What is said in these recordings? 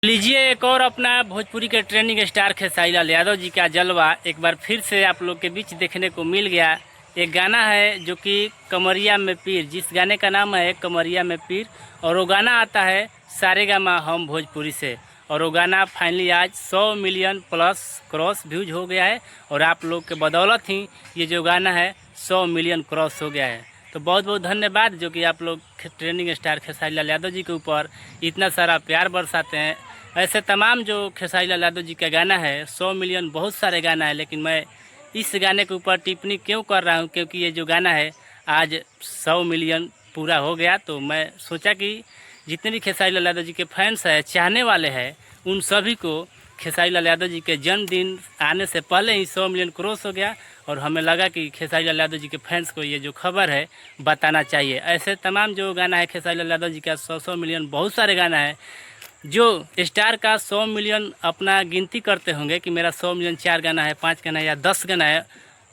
लीजिए एक और अपना भोजपुरी के ट्रेंडिंग स्टार खेसारी लाल यादव जी का जलवा एक बार फिर से आप लोग के बीच देखने को मिल गया। एक गाना है जो कि कमरिया में पीर, जिस गाने का नाम है कमरिया में पीर, और वो गाना आता है सारेगामा हम भोजपुरी से। और वो गाना फाइनली आज 100 मिलियन प्लस क्रॉस व्यूज हो गया है और आप लोग के बदौलत ही ये जो गाना है 100 मिलियन क्रॉस हो गया है। तो बहुत बहुत धन्यवाद जो कि आप लोग ट्रेंडिंग स्टार खेसारी लाल यादव जी के ऊपर इतना सारा प्यार बरसाते हैं। ऐसे तमाम जो खेसारी लाल यादव जी का गाना है 100 मिलियन बहुत सारे गाना है, लेकिन मैं इस गाने के ऊपर टिप्पणी क्यों कर रहा हूँ, क्योंकि ये जो गाना है आज 100 मिलियन पूरा हो गया। तो मैं सोचा कि जितने भी खेसारी लाल यादव जी के फैंस हैं, चाहने वाले हैं, उन सभी को खेसारी लाल यादव जी के जन्मदिन आने से पहले ही 100 मिलियन क्रॉस हो गया और हमें लगा कि खेसारी लाल यादव जी के फैंस को ये जो खबर है बताना चाहिए। ऐसे तमाम जो गाना है खेसारी लाल यादव जी का 100 मिलियन बहुत सारे गाना है। जो स्टार का 100 मिलियन अपना गिनती करते होंगे कि मेरा 100 मिलियन 4 गाना है, 5 गाना है या 10 गाना है,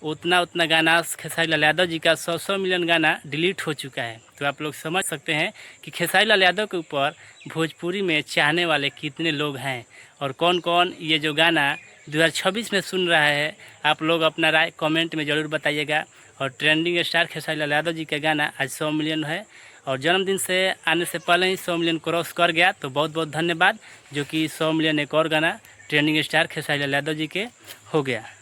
उतना गाना खेसारी लाल यादव जी का 100 मिलियन गाना डिलीट हो चुका है। तो आप लोग समझ सकते हैं कि खेसारी लाल यादव के ऊपर भोजपुरी में चाहने वाले कितने लोग हैं और कौन कौन ये जो गाना 2026 में सुन रहा है। आप लोग अपना राय कमेंट में ज़रूर बताइएगा। और ट्रेंडिंग स्टार खेसारी लाल यादव जी का गाना आज 100 मिलियन है और जन्मदिन से आने से पहले ही 100 मिलियन क्रॉस कर गया। तो बहुत बहुत धन्यवाद जो कि 100 मिलियन एक और गाना ट्रेंडिंग स्टार खेसारी लाल यादव जी के हो गया।